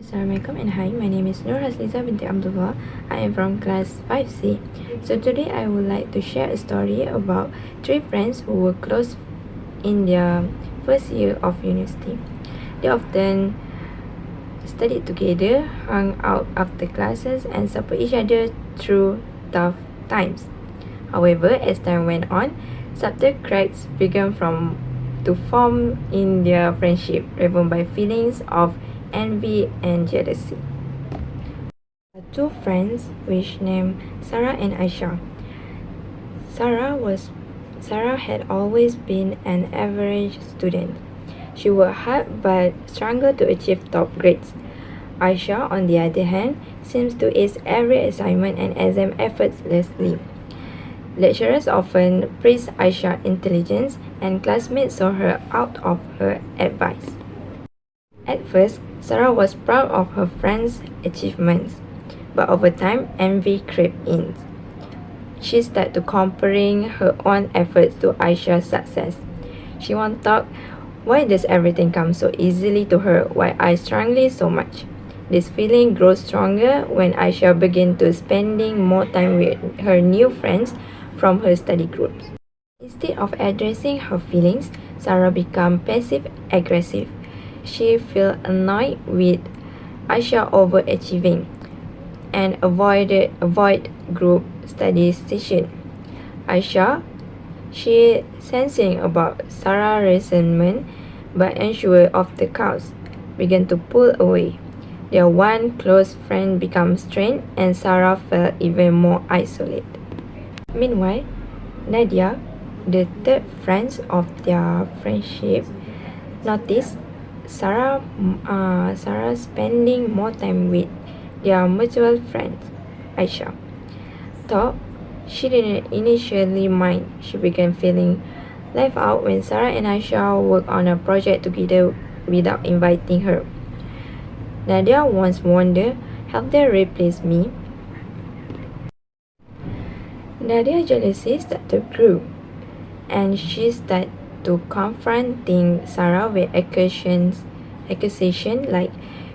Assalamualaikum and hi, my name is Nur Hasliza binti Abdullah. I am from class 5C. So today I would like to share a story about three friends who were close in their first year of university. They often studied together, hung out after classes and support each other through tough times. However, as time went on, subtle cracks began to form in their friendship, driven by feelings of envy and jealousy. Two friends, which named Sarah and Aisha. Sarah had always been an average student. She worked hard but struggled to achieve top grades. Aisha, on the other hand, seems to ace every assignment and exam effortlessly. Lecturers often praised Aisha's intelligence, and classmates saw her out of her advice. At first, Sarah was proud of her friend's achievements, but over time, envy crept in. She started comparing her own efforts to Aisha's success. She once thought, why does everything come so easily to her while I struggle so much? This feeling grows stronger when Aisha began to spending more time with her new friends from her study groups. Instead of addressing her feelings, Sarah became passive-aggressive. She felt annoyed with Aisha overachieving and avoid group study session. Aisha, she sensing about Sarah's resentment but unsure of the cause, began to pull away. Their one close friend became strained and Sarah felt even more isolated. Meanwhile, Nadia, the third friend of their friendship, noticed Sarah spending more time with their mutual friend, Aisha. Though she didn't initially mind, she began feeling left out when Sarah and Aisha worked on a project together without inviting her. Nadia once wondered, have they replaced me? Nadia's jealousy started to grow, and she started to confronting Sarah with accusations like,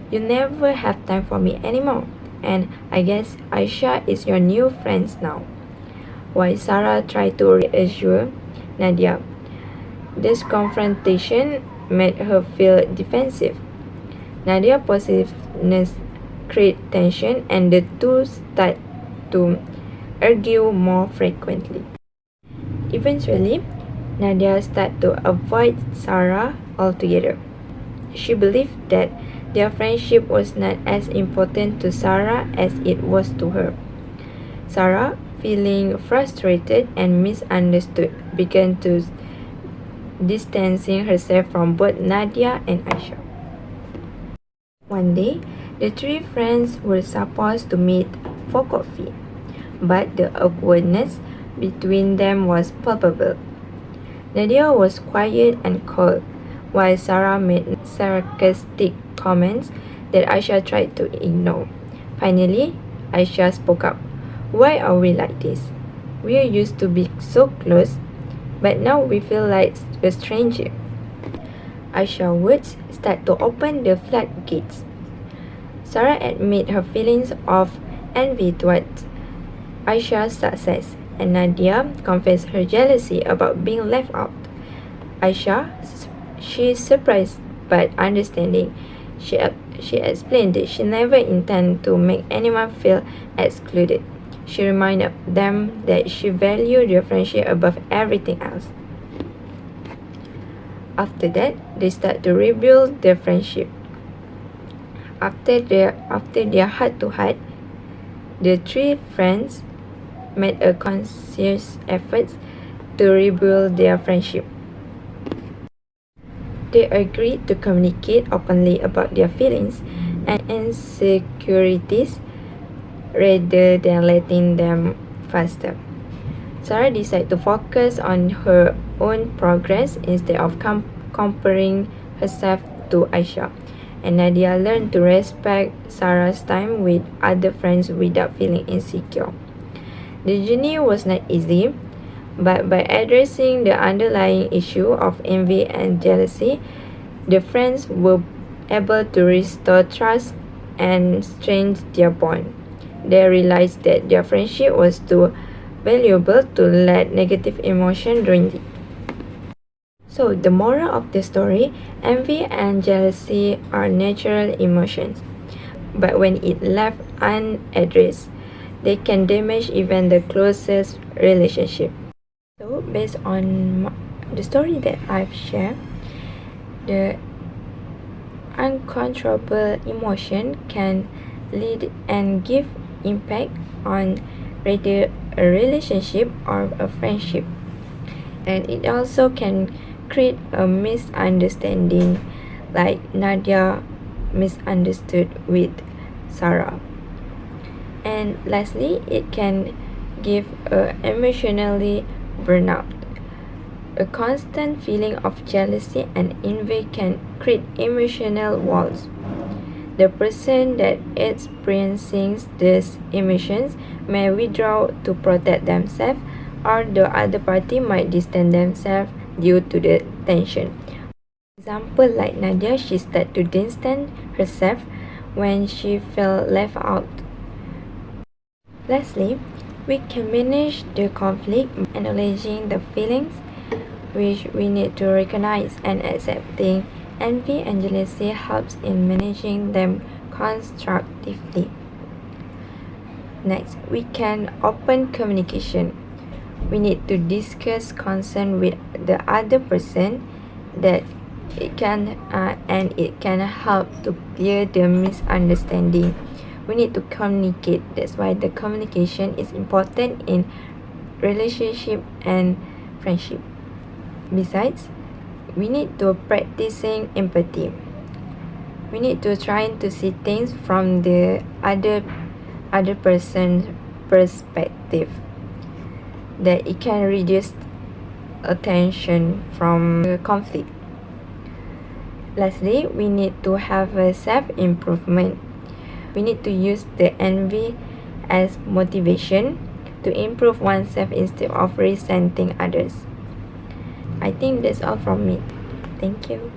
you never have time for me anymore, and I guess Aisha is your new friend now. While Sarah tried to reassure Nadia, this confrontation made her feel defensive. Nadia's possessiveness created tension, and the two started to argue more frequently. Eventually, Nadia started to avoid Sarah altogether. She believed that their friendship was not as important to Sarah as it was to her. Sarah, feeling frustrated and misunderstood, began to distancing herself from both Nadia and Aisha. One day, the three friends were supposed to meet for coffee, but the awkwardness between them was palpable. Nadia was quiet and cold, while Sarah made sarcastic comments that Aisha tried to ignore. Finally, Aisha spoke up. Why are we like this? We used to be so close, but now we feel like a stranger. Aisha's words started to open the floodgates. Sarah admitted her feelings of envy towards Aisha's success, and Nadia confessed her jealousy about being left out. Aisha, she surprised but understanding. She explained that she never intended to make anyone feel excluded. She reminded them that she valued their friendship above everything else. After that, they started to rebuild their friendship. After their heart-to-heart, the three friends made a conscious effort to rebuild their friendship. They agreed to communicate openly about their feelings and insecurities rather than letting them fester. Sarah decided to focus on her own progress instead of comparing herself to Aisha, and Nadia learned to respect Sarah's time with other friends without feeling insecure. The journey was not easy, but by addressing the underlying issue of envy and jealousy, the friends were able to restore trust and strained their bond. They realized that their friendship was too valuable to let negative emotion ruin it. So, the moral of the story, envy and jealousy are natural emotions, but when it left unaddressed, they can damage even the closest relationship. So, based on the story that I've shared, the uncontrollable emotion can lead and give impact on whether a relationship or a friendship, and it also can create a misunderstanding, like Nadia misunderstood with Sarah. And lastly, it can give a emotionally burnout. A constant feeling of jealousy and envy can create emotional walls. The person that experiencing these emotions may withdraw to protect themselves, or the other party might distance themselves due to the tension. Example like Nadia, she started to distance herself when she felt left out. Lastly, we can manage the conflict by acknowledging the feelings which we need to recognize, and accepting envy and jealousy helps in managing them constructively. Next, we can open communication. We need to discuss concern with the other person that it can help to clear the misunderstanding. We need to communicate. That's why the communication is important in relationship and friendship. Besides, we need to practicing empathy. We need to try to see things from the other person's perspective, that it can reduce attention from the conflict. Lastly, we need to have a self-improvement. We need to use the envy as motivation to improve oneself instead of resenting others. I think that's all from me. Thank you.